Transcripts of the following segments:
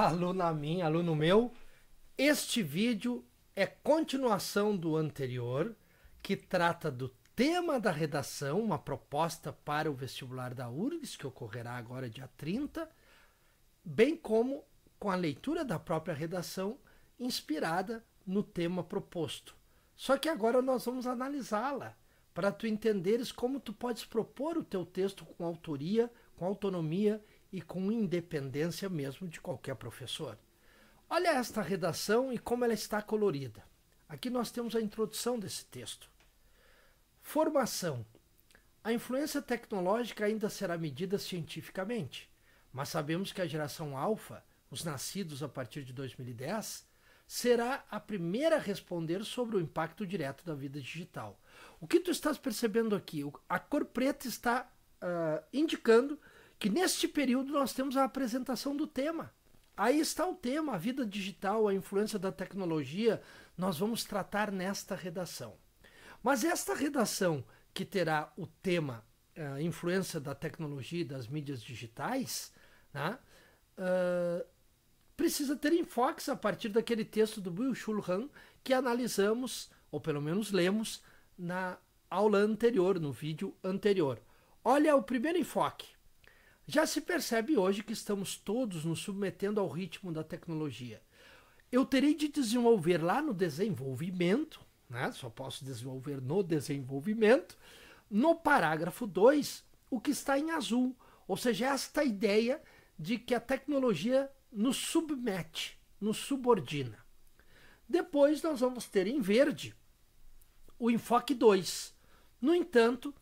Aluna minha, aluno meu, este vídeo é continuação do anterior, que trata do tema da redação, uma proposta para o vestibular da URGS, que ocorrerá agora dia 30, bem como com a leitura da própria redação, inspirada no tema proposto. Só que agora nós vamos analisá-la, para tu entenderes como tu podes propor o teu texto com autoria, com autonomia e com independência mesmo de qualquer professor. Olha esta redação e como ela está colorida. Aqui nós temos a introdução desse texto. Formação. A influência tecnológica ainda será medida cientificamente, mas sabemos que a geração alfa, os nascidos a partir de 2010, será a primeira a responder sobre o impacto direto da vida digital. O que tu estás percebendo aqui? A cor preta está indicando que neste período nós temos a apresentação do tema. Aí está o tema, a vida digital, a influência da tecnologia, nós vamos tratar nesta redação. Mas esta redação que terá o tema influência da tecnologia e das mídias digitais, né, precisa ter enfoques a partir daquele texto do Byung-Chul Han que analisamos, ou pelo menos lemos, na aula anterior, no vídeo anterior. Olha o primeiro enfoque. Já se percebe hoje que estamos todos nos submetendo ao ritmo da tecnologia. Eu terei de desenvolver lá no desenvolvimento, né? Só posso desenvolver no desenvolvimento, no parágrafo 2, o que está em azul. Ou seja, esta ideia de que a tecnologia nos submete, nos subordina. Depois nós vamos ter em verde o enfoque 2. No entanto,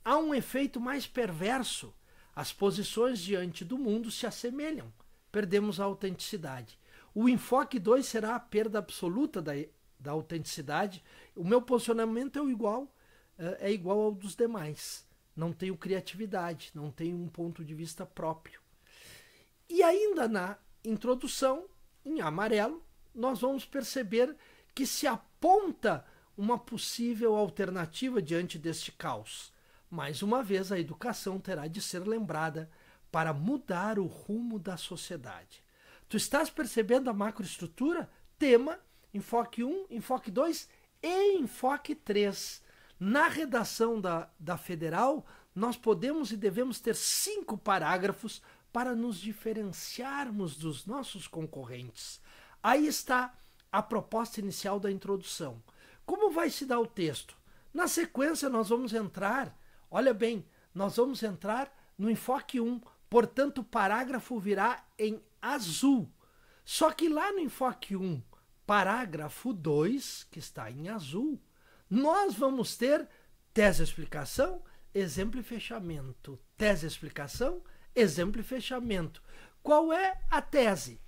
há um efeito mais perverso. As posições diante do mundo se assemelham. Perdemos a autenticidade. O enfoque 2 será a perda absoluta da autenticidade. O meu posicionamento é igual ao dos demais. Não tenho criatividade, não tenho um ponto de vista próprio. E ainda na introdução, em amarelo, nós vamos perceber que se aponta uma possível alternativa diante deste caos. Mais uma vez, a educação terá de ser lembrada para mudar o rumo da sociedade. Tu estás percebendo a macroestrutura? Tema, enfoque 1, enfoque 2 e enfoque 3. Na redação da Federal, nós podemos e devemos ter 5 parágrafos para nos diferenciarmos dos nossos concorrentes. Aí está a proposta inicial da introdução. Como vai se dar o texto? Na sequência, nós vamos entrar, olha bem, nós vamos entrar no enfoque 1, portanto o parágrafo virá em azul. Só que lá no enfoque 1, parágrafo 2, que está em azul, nós vamos ter tese-explicação, exemplo e fechamento. Tese-explicação, exemplo e fechamento. Qual é a tese?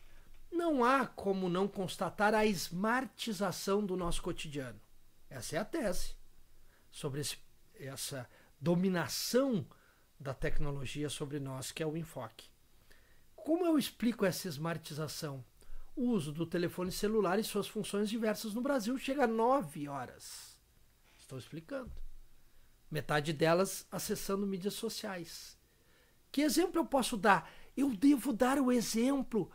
Não há como não constatar a smartização do nosso cotidiano. Essa é a tese sobre essa dominação da tecnologia sobre nós, que é o enfoque. Como eu explico essa smartização? O uso do telefone celular e suas funções diversas no Brasil chega a 9 horas. Estou explicando. Metade delas acessando mídias sociais. Que exemplo eu posso dar? Eu devo dar o exemplo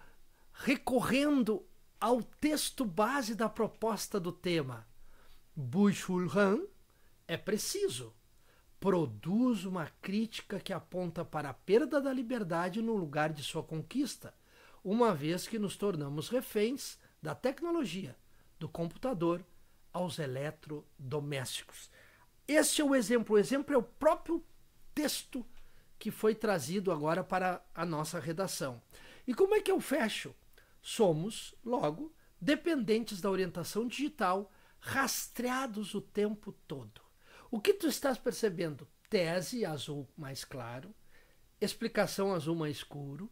recorrendo ao texto base da proposta do tema. Byung-Chul Han é preciso. Produz uma crítica que aponta para a perda da liberdade no lugar de sua conquista, uma vez que nos tornamos reféns da tecnologia, do computador aos eletrodomésticos. Este é o exemplo. O exemplo é o próprio texto que foi trazido agora para a nossa redação. E como é que eu fecho? Somos, logo, dependentes da orientação digital, rastreados o tempo todo. O que tu estás percebendo? Tese azul mais claro, explicação azul mais escuro,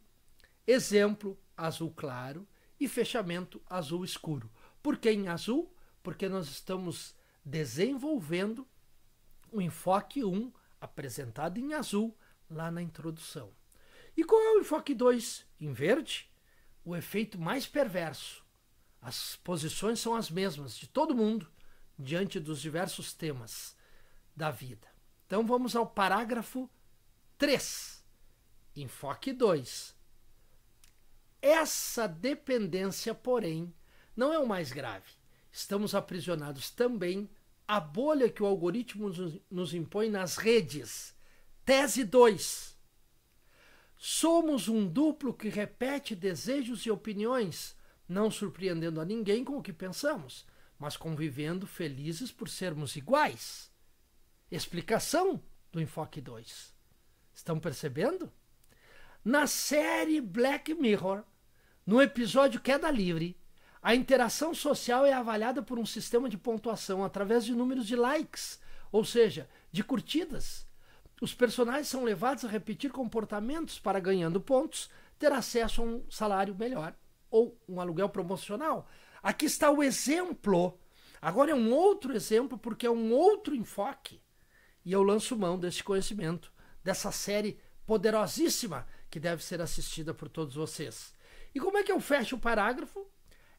exemplo azul claro e fechamento azul escuro. Por que em azul? Porque nós estamos desenvolvendo o enfoque 1 apresentado em azul lá na introdução. E qual é o enfoque 2? Em verde, o efeito mais perverso. As posições são as mesmas de todo mundo diante dos diversos temas da vida. Então vamos ao parágrafo 3. Enfoque 2. Essa dependência, porém, não é o mais grave. Estamos aprisionados também à bolha que o algoritmo nos impõe nas redes. Tese 2. Somos um duplo que repete desejos e opiniões, não surpreendendo a ninguém com o que pensamos, mas convivendo felizes por sermos iguais. Explicação do enfoque 2. Estão percebendo? Na série Black Mirror, no episódio Queda Livre, a interação social é avaliada por um sistema de pontuação através de números de likes, ou seja, de curtidas. Os personagens são levados a repetir comportamentos para, ganhando pontos, ter acesso a um salário melhor ou um aluguel promocional. Aqui está o exemplo. Agora é um outro exemplo porque é um outro enfoque. E eu lanço mão desse conhecimento, dessa série poderosíssima que deve ser assistida por todos vocês. E como é que eu fecho o parágrafo?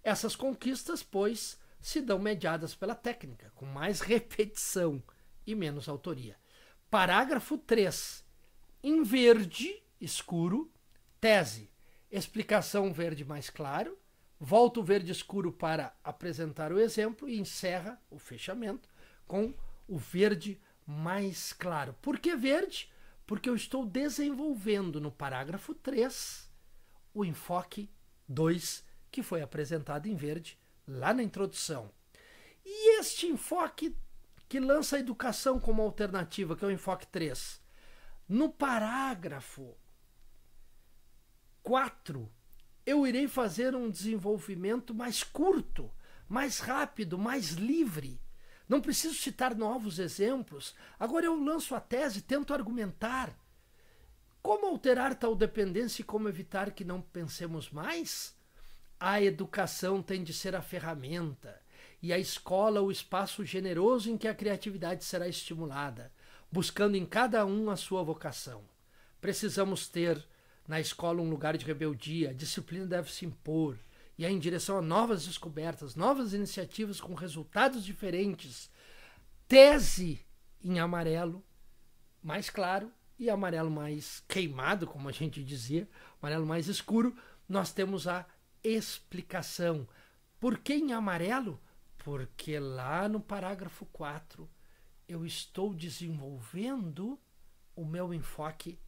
Essas conquistas, pois, se dão mediadas pela técnica, com mais repetição e menos autoria. Parágrafo 3. Em verde escuro, tese, explicação verde mais claro, volta o verde escuro para apresentar o exemplo e encerra o fechamento com o verde mais claro. Por que verde? Porque eu estou desenvolvendo no parágrafo 3 o enfoque 2 que foi apresentado em verde lá na introdução. E este enfoque que lança a educação como alternativa, que é o enfoque 3, no parágrafo 4, eu irei fazer um desenvolvimento mais curto, mais rápido, mais livre. Não preciso citar novos exemplos. Agora eu lanço a tese, tento argumentar. Como alterar tal dependência e como evitar que não pensemos mais? A educação tem de ser a ferramenta e a escola o espaço generoso em que a criatividade será estimulada, buscando em cada um a sua vocação. Precisamos ter na escola um lugar de rebeldia, a disciplina deve se impor, e é em direção a novas descobertas, novas iniciativas com resultados diferentes. Tese em amarelo mais claro e amarelo mais queimado, como a gente dizia, amarelo mais escuro, nós temos a explicação. Por que em amarelo? Porque lá no parágrafo 4 eu estou desenvolvendo o meu enfoque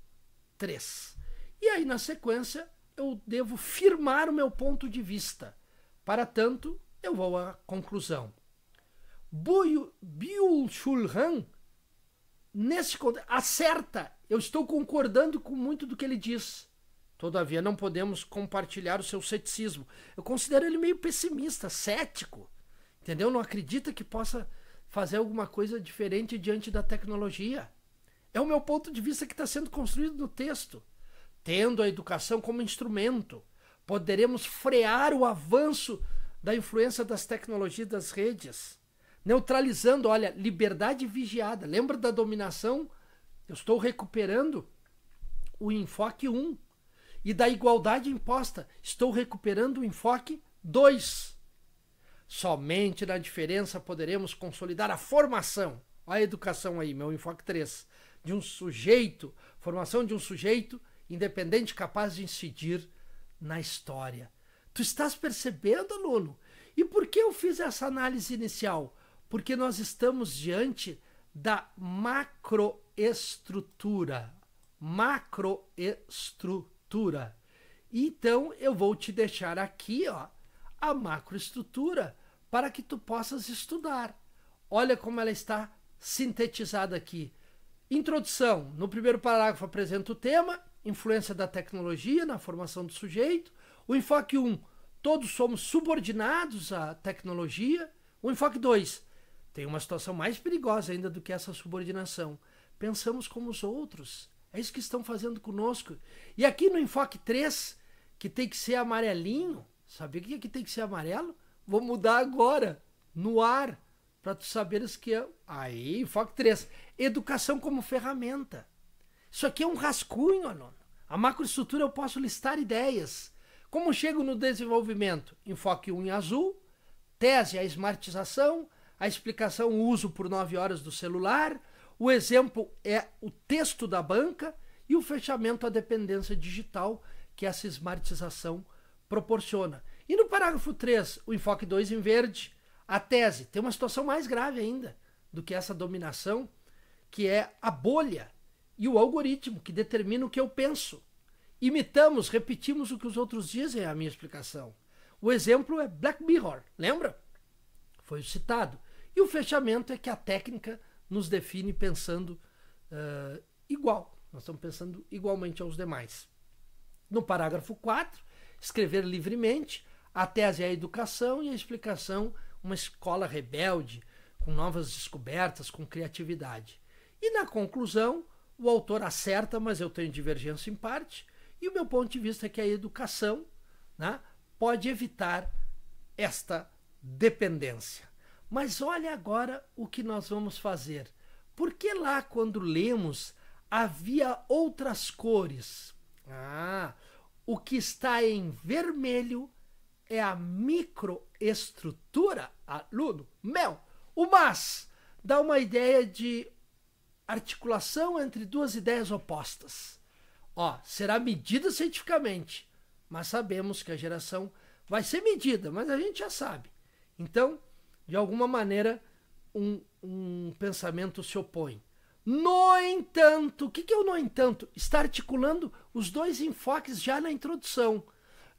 3. E aí, na sequência, eu devo firmar o meu ponto de vista. Para tanto, eu vou à conclusão. Byung-Chul Han, nesse contexto, acerta. Eu estou concordando com muito do que ele diz. Todavia, não podemos compartilhar o seu ceticismo. Eu considero ele meio pessimista, cético. Entendeu? Não acredita que possa fazer alguma coisa diferente diante da tecnologia. É o meu ponto de vista que está sendo construído no texto. Tendo a educação como instrumento, poderemos frear o avanço da influência das tecnologias das redes, neutralizando, olha, liberdade vigiada. Lembra da dominação? Eu estou recuperando o enfoque 1. E da igualdade imposta, estou recuperando o enfoque 2. Somente na diferença poderemos consolidar a formação, a educação aí, meu enfoque 3, de um sujeito, formação de um sujeito independente, capaz de incidir na história. Tu estás percebendo, aluno? E por que eu fiz essa análise inicial? Porque nós estamos diante da macroestrutura. Macroestrutura. Então, eu vou te deixar aqui, ó, a macroestrutura para que tu possas estudar. Olha como ela está sintetizada aqui. Introdução. No primeiro parágrafo apresenta o tema, influência da tecnologia na formação do sujeito. O enfoque 1, todos somos subordinados à tecnologia. O enfoque 2, tem uma situação mais perigosa ainda do que essa subordinação. Pensamos como os outros. É isso que estão fazendo conosco. E aqui no enfoque 3, que tem que ser amarelinho, sabia que aqui tem que ser amarelo? Vou mudar agora, no ar, para tu saberes que é... Aí, enfoque 3, educação como ferramenta. Isso aqui é um rascunho, aluno. A macroestrutura eu posso listar ideias. Como chego no desenvolvimento? Enfoque 1 em azul, tese a esmartização, a explicação o uso por 9 horas do celular, o exemplo é o texto da banca e o fechamento a dependência digital que essa esmartização proporciona. E no parágrafo 3, o enfoque 2 em verde, a tese tem uma situação mais grave ainda do que essa dominação, que é a bolha e o algoritmo que determina o que eu penso. Imitamos, repetimos o que os outros dizem, é a minha explicação. O exemplo é Black Mirror, lembra? Foi citado. E o fechamento é que a técnica nos define pensando igual. Nós estamos pensando igualmente aos demais. No parágrafo 4, escrever livremente, a tese é a educação e a explicação, uma escola rebelde, com novas descobertas, com criatividade. E na conclusão, o autor acerta, mas eu tenho divergência em parte, e o meu ponto de vista é que a educação, né, pode evitar esta dependência. Mas olha agora o que nós vamos fazer. Porque lá, quando lemos, havia outras cores? O que está em vermelho é a microestrutura, aluno meu. O mas dá uma ideia de articulação entre duas ideias opostas. Será medida cientificamente, mas sabemos que a geração vai ser medida, mas a gente já sabe. Então, de alguma maneira, um pensamento se opõe. No entanto, o que é o no entanto? Está articulando os dois enfoques já na introdução.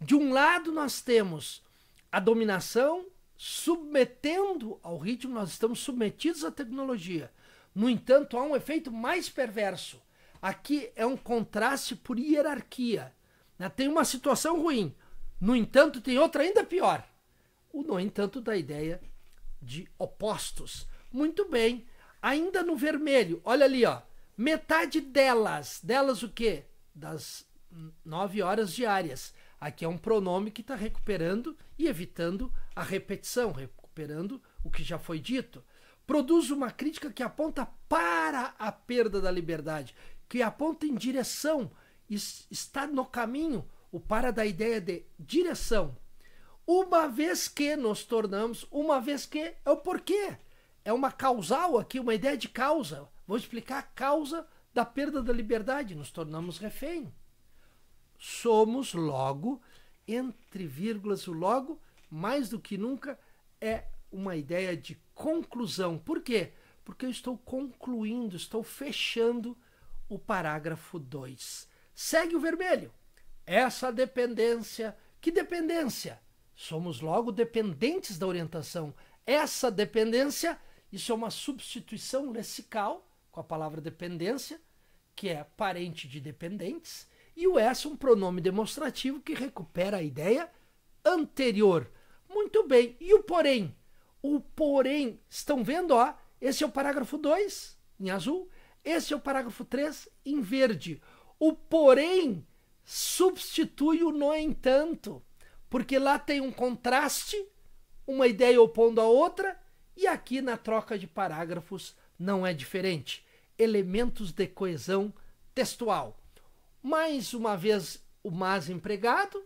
De um lado, nós temos a dominação submetendo ao ritmo, nós estamos submetidos à tecnologia. No entanto, há um efeito mais perverso. Aqui é um contraste por hierarquia. Tem uma situação ruim. No entanto, tem outra ainda pior. O no entanto da ideia de opostos. Muito bem. Ainda no vermelho, olha ali, metade delas o quê? Das 9 horas diárias. Aqui é um pronome que está recuperando e evitando a repetição, recuperando o que já foi dito. Produz uma crítica que aponta para a perda da liberdade, que aponta em direção, está no caminho, o para da ideia de direção. Uma vez que nos tornamos, é o porquê. É uma causal aqui, uma ideia de causa. Vou explicar a causa da perda da liberdade. Nos tornamos refém. Somos logo, entre vírgulas, o logo, mais do que nunca, é uma ideia de conclusão. Por quê? Porque eu estou concluindo, estou fechando o parágrafo 2. Segue o vermelho. Essa dependência. Que dependência? Somos logo dependentes da orientação. Essa dependência, isso é uma substituição lessical com a palavra dependência, que é parente de dependentes, e o essa um pronome demonstrativo que recupera a ideia anterior. Muito bem. E o porém? O porém, estão vendo? Esse é o parágrafo 2, em azul. Esse é o parágrafo 3, em verde. O porém substitui o no entanto, porque lá tem um contraste, uma ideia opondo a outra, e aqui na troca de parágrafos não é diferente. Elementos de coesão textual. Mais uma vez, o mas empregado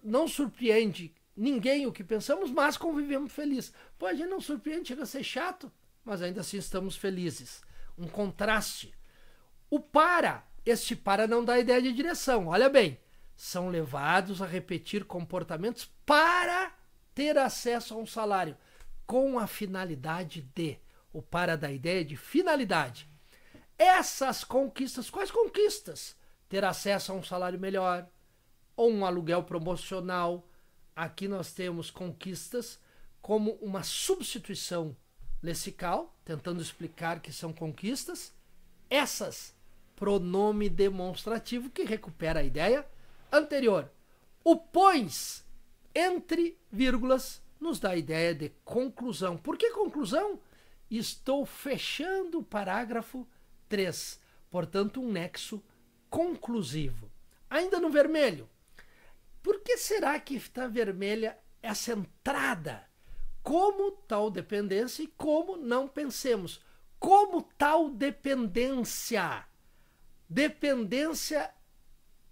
não surpreende ninguém o que pensamos, mas convivemos felizes. A gente não surpreende, chega a ser chato, mas ainda assim estamos felizes. Um contraste. O este para não dá ideia de direção. Olha bem, são levados a repetir comportamentos para ter acesso a um salário, com a finalidade de. O para dá ideia de finalidade. Essas conquistas, quais conquistas? Ter acesso a um salário melhor, ou um aluguel promocional. Aqui nós temos conquistas como uma substituição lessical, tentando explicar que são conquistas. Essas, pronome demonstrativo que recupera a ideia anterior. O pois, entre vírgulas, nos dá a ideia de conclusão. Por que conclusão? Estou fechando o parágrafo 3. Portanto, um nexo conclusivo. Ainda no vermelho. Por que será que está vermelha essa entrada? Como tal dependência e como não pensemos. Como tal dependência? Dependência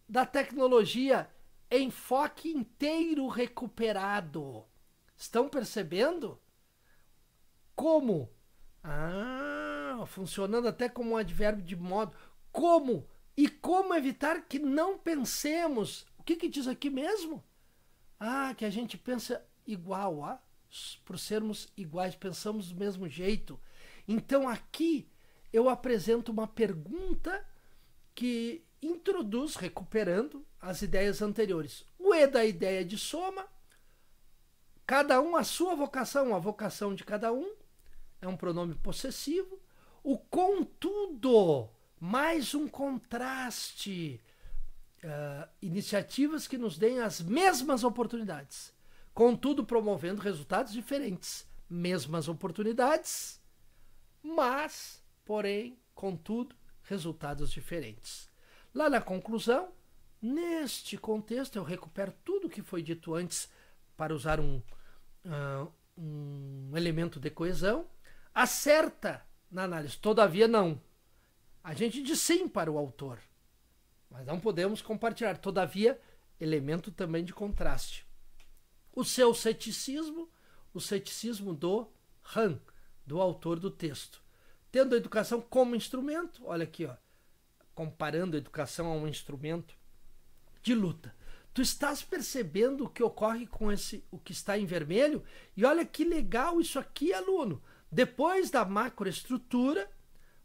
da tecnologia, enfoque inteiro recuperado. Estão percebendo? Como? Funcionando até como um advérbio de modo. Como? E como evitar que não pensemos? O que diz aqui mesmo? Ah, que a gente pensa igual, por sermos iguais, pensamos do mesmo jeito. Então aqui eu apresento uma pergunta que introduz, recuperando as ideias anteriores. O E da ideia de soma, cada um a sua vocação, a vocação de cada um, é um pronome possessivo. O contudo, mais um contraste. Iniciativas que nos deem as mesmas oportunidades, contudo promovendo resultados diferentes. Mesmas oportunidades, mas, porém, contudo, resultados diferentes. Lá na conclusão, neste contexto, eu recupero tudo que foi dito antes para usar um elemento de coesão. Acerta na análise, todavia não. A gente diz sim para o autor, mas não podemos compartilhar. Todavia, elemento também de contraste. O seu ceticismo, o ceticismo do Han, do autor do texto. Tendo a educação como instrumento, olha aqui, comparando a educação a um instrumento de luta. Tu estás percebendo o que ocorre com o que está em vermelho? E olha que legal isso aqui, aluno. Depois da macroestrutura,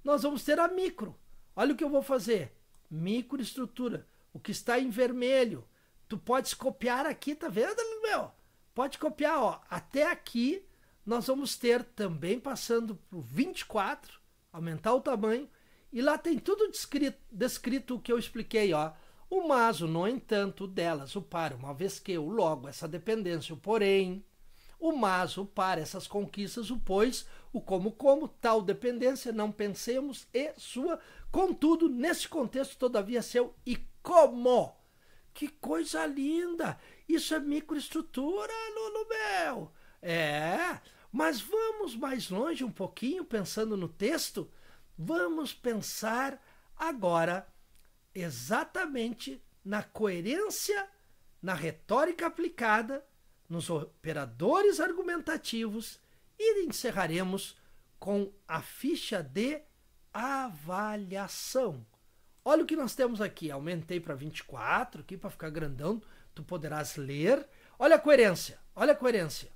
nós vamos ter a micro. Olha o que eu vou fazer. Microestrutura, o que está em vermelho. Tu podes copiar aqui, tá vendo, meu? Pode copiar, até aqui nós vamos ter também passando para o 24, aumentar o tamanho, e lá tem tudo descrito o que eu expliquei, o mas, o no entanto, o delas, o para, uma vez que, o logo, essa dependência, o porém, o mas, o para, essas conquistas, o pois, o como, tal dependência, não pensemos, e sua, contudo, nesse contexto, todavia, seu e como. Que coisa linda! Isso é microestrutura, aluno meu! Mas vamos mais longe um pouquinho, pensando no texto. Vamos pensar agora exatamente na coerência, na retórica aplicada, nos operadores argumentativos, e encerraremos com a ficha de avaliação. Olha o que nós temos aqui. Aumentei para 24, aqui para ficar grandão, tu poderás ler. Olha a coerência, olha a coerência.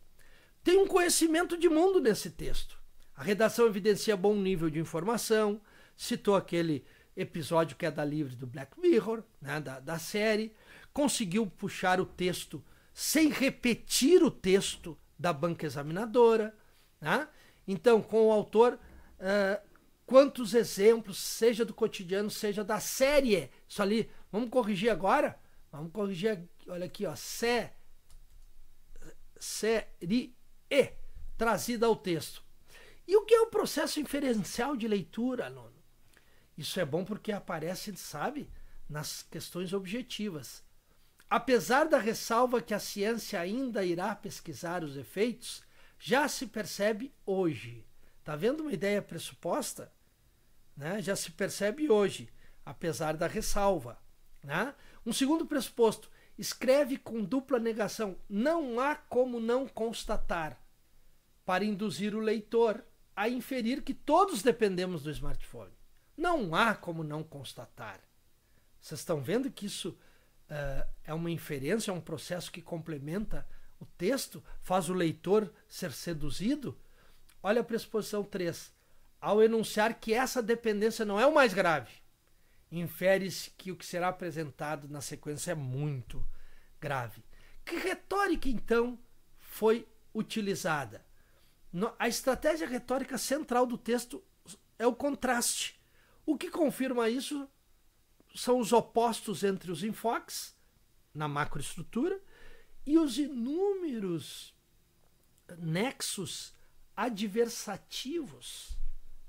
Tem um conhecimento de mundo nesse texto. A redação evidencia bom nível de informação, citou aquele episódio que é da livre do Black Mirror, né, da série, conseguiu puxar o texto sem repetir o texto da banca examinadora, né? Então, com o autor, quantos exemplos, seja do cotidiano, seja da série, isso ali, vamos corrigir agora? Vamos corrigir, olha aqui, série trazida ao texto. E o que é o processo inferencial de leitura, aluno? Isso é bom porque aparece, sabe, nas questões objetivas. Apesar da ressalva que a ciência ainda irá pesquisar os efeitos, já se percebe hoje. Tá vendo uma ideia pressuposta? Né? Já se percebe hoje, apesar da ressalva. Né? Um segundo pressuposto, escreve com dupla negação. Não há como não constatar, para induzir o leitor a inferir que todos dependemos do smartphone. Não há como não constatar. Vocês estão vendo que isso é uma inferência, é um processo que complementa o texto, faz o leitor ser seduzido? Olha a pressuposição 3. Ao enunciar que essa dependência não é o mais grave, infere-se que o que será apresentado na sequência é muito grave. Que retórica, então, foi utilizada? A estratégia retórica central do texto é o contraste. O que confirma isso são os opostos entre os enfoques na macroestrutura e os inúmeros nexos adversativos.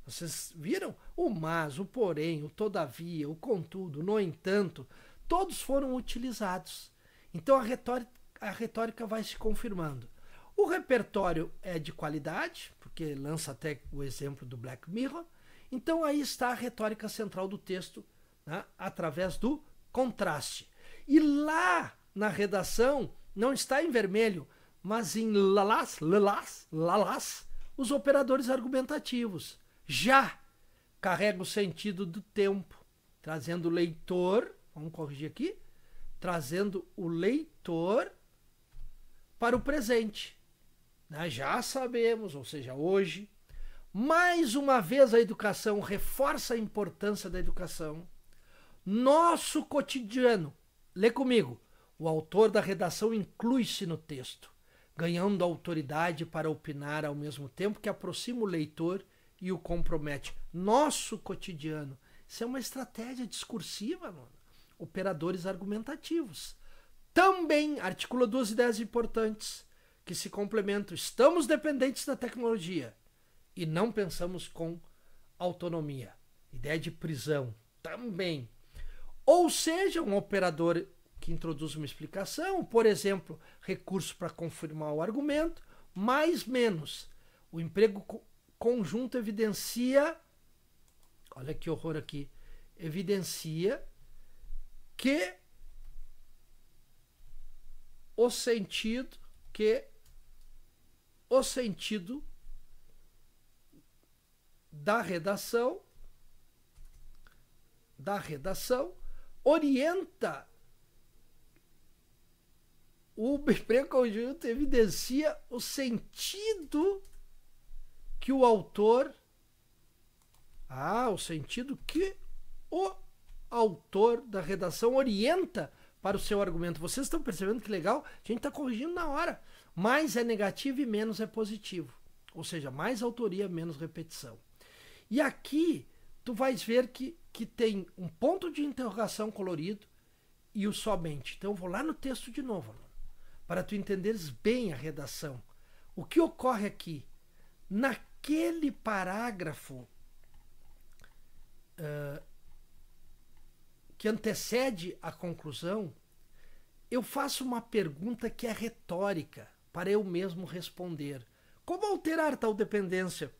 Vocês viram? O mas, o porém, o todavia, o contudo, no entanto, todos foram utilizados. Então a retórica vai se confirmando. O repertório é de qualidade, porque lança até o exemplo do Black Mirror. Então aí está a retórica central do texto, né, através do contraste. E lá na redação não está em vermelho, mas em lalás, os operadores argumentativos. Já carrega o sentido do tempo, trazendo o leitor, vamos corrigir aqui, trazendo o leitor para o presente. Já sabemos, ou seja, hoje, mais uma vez a educação reforça a importância da educação. Nosso cotidiano, lê comigo, o autor da redação inclui-se no texto, ganhando autoridade para opinar ao mesmo tempo que aproxima o leitor e o compromete. Nosso cotidiano, isso é uma estratégia discursiva, mano. Operadores argumentativos. Também articula duas ideias importantes que se complementam. Estamos dependentes da tecnologia e não pensamos com autonomia. Ideia de prisão também. Ou seja, um operador que introduz uma explicação, por exemplo, recurso para confirmar o argumento, mais menos. O emprego conjunto evidencia, olha que horror aqui, evidencia que o sentido da redação orienta o emprego conjunto, evidencia o sentido que o autor o autor da redação orienta para o seu argumento. Vocês estão percebendo que legal? A gente está corrigindo na hora. Mais é negativo e menos é positivo. Ou seja, mais autoria, menos repetição. E aqui tu vais ver que tem um ponto de interrogação colorido e o somente. Então eu vou lá no texto de novo, aluno, para tu entenderes bem a redação. O que ocorre aqui? Naquele parágrafo que antecede a conclusão, eu faço uma pergunta que é retórica, para eu mesmo responder. Como alterar tal dependência?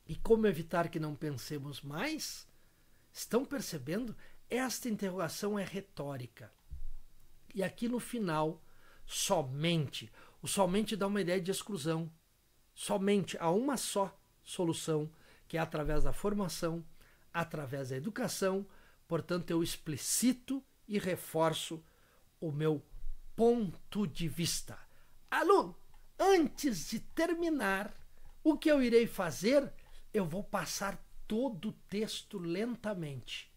E como evitar que não pensemos mais? Estão percebendo? Esta interrogação é retórica. E aqui no final, somente. O somente dá uma ideia de exclusão. Somente há uma só solução, que é através da formação, através da educação. Portanto, eu explicito e reforço o meu ponto de vista. Aluno, antes de terminar, o que eu irei fazer? Eu vou passar todo o texto lentamente.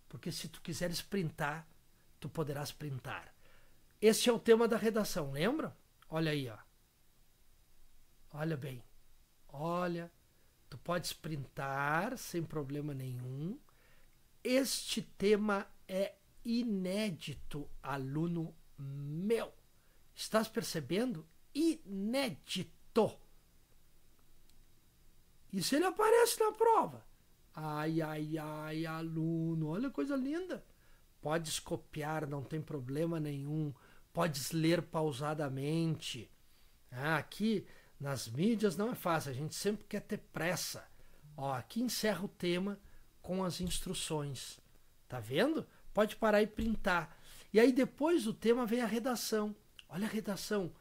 Porque se tu quiseres printar, tu poderás printar. Esse é o tema da redação, lembra? Olha aí, ó. Olha bem. Olha, tu podes printar sem problema nenhum. Este tema é inédito, aluno meu. Estás percebendo? Inédito. Isso ele aparece na prova. Ai, ai, ai, aluno, olha que coisa linda. Podes copiar, não tem problema nenhum. Podes ler pausadamente. Aqui nas mídias não é fácil, a gente sempre quer ter pressa. Ó, aqui encerra o tema com as instruções. Tá vendo? Pode parar e printar. E aí depois do tema vem a redação. Olha a redação.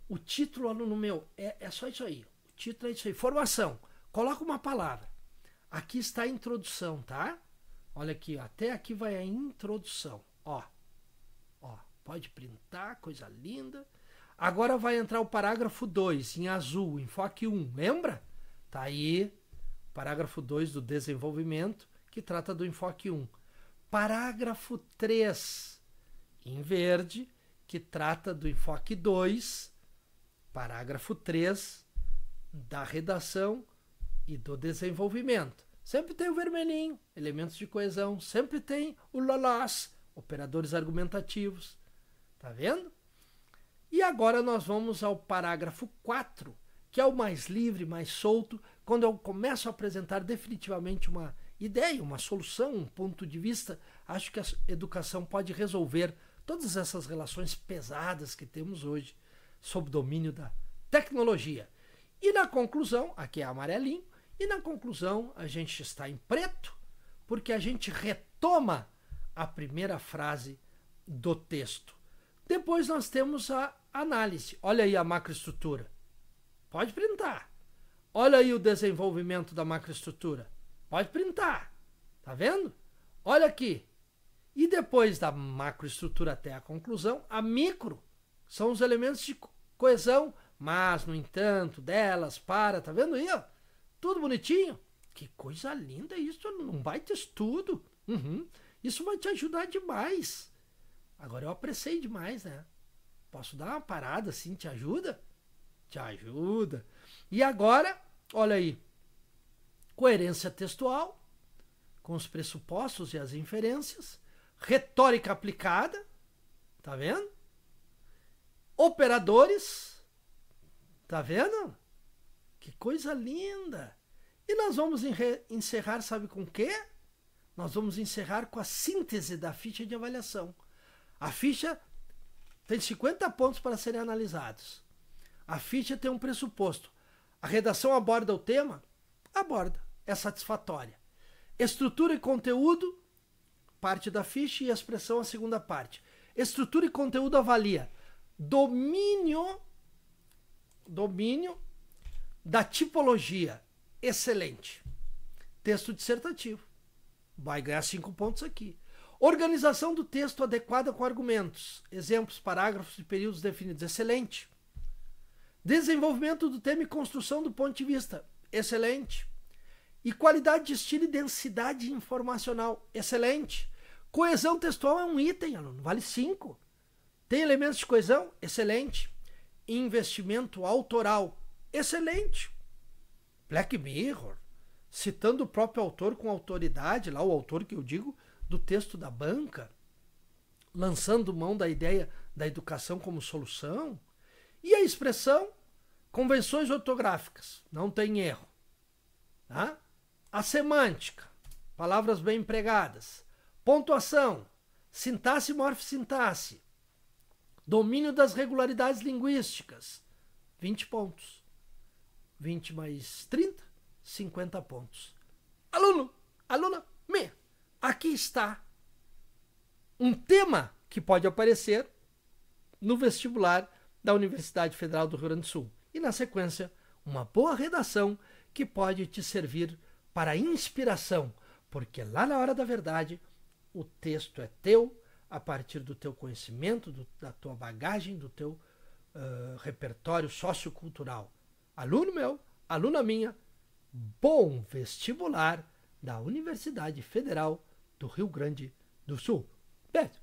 O título, aluno meu, é só isso aí. O título é isso aí. Formação. Coloca uma palavra. Aqui está a introdução, tá? Olha aqui, até aqui vai a introdução. Ó, pode printar, coisa linda. Agora vai entrar o parágrafo 2, em azul, enfoque 1, lembra? Tá aí, parágrafo 2 do desenvolvimento, que trata do enfoque 1. Parágrafo 3, em verde, que trata do enfoque 2. Parágrafo 3, da redação e do desenvolvimento. Sempre tem o vermelhinho, elementos de coesão. Sempre tem o lolás, operadores argumentativos. Tá vendo? E agora nós vamos ao parágrafo 4, que é o mais livre, mais solto, quando eu começo a apresentar definitivamente uma ideia, uma solução, um ponto de vista. Acho que a educação pode resolver todas essas relações pesadas que temos hoje sob o domínio da tecnologia. E na conclusão, aqui é amarelinho, e na conclusão a gente está em preto, porque a gente retoma a primeira frase do texto. Depois nós temos a análise. Olha aí a macroestrutura. Pode printar. Olha aí o desenvolvimento da macroestrutura. Pode printar. Tá vendo? Olha aqui. E depois da macroestrutura até a conclusão, a micro são os elementos de coesão, mas, no entanto, delas, tá vendo aí, ó? Tudo bonitinho. Que coisa linda isso, não vai ter estudo. Isso vai te ajudar demais. Agora eu apressei demais, né? Posso dar uma parada assim, te ajuda? Te ajuda. E agora, olha aí, coerência textual, com os pressupostos e as inferências, retórica aplicada, tá vendo? Operadores, tá vendo? Que coisa linda! E nós vamos encerrar, sabe com o quê? Nós vamos encerrar com a síntese da ficha de avaliação. A ficha tem 50 pontos para serem analisados. A ficha tem um pressuposto. A redação aborda o tema? Aborda. É satisfatória. Estrutura e conteúdo, parte da ficha, e a expressão, a segunda parte. Estrutura e conteúdo avalia domínio da tipologia. Excelente. Texto dissertativo. Vai ganhar 5 pontos aqui. Organização do texto adequada com argumentos. Exemplos, parágrafos e períodos definidos. Excelente. Desenvolvimento do tema e construção do ponto de vista. Excelente. E qualidade de estilo e densidade informacional. Excelente. Coesão textual é um item, aluno. Vale 5. Tem elementos de coesão? Excelente. Investimento autoral. Excelente. Black Mirror, citando o próprio autor com autoridade, lá o autor que eu digo, do texto da banca, lançando mão da ideia da educação como solução. E a expressão, convenções ortográficas, não tem erro. Tá? A semântica, palavras bem empregadas. Pontuação, sintaxe e morfossintaxe. Domínio das regularidades linguísticas, 20 pontos. 20 mais 30, 50 pontos. Aluno, aluna, aqui está um tema que pode aparecer no vestibular da Universidade Federal do Rio Grande do Sul. E, na sequência, uma boa redação que pode te servir para inspiração, porque lá na hora da verdade, o texto é teu, a partir do teu conhecimento, da tua bagagem, do teu repertório sociocultural. Aluno meu, aluna minha, bom vestibular da Universidade Federal do Rio Grande do Sul. Beijo!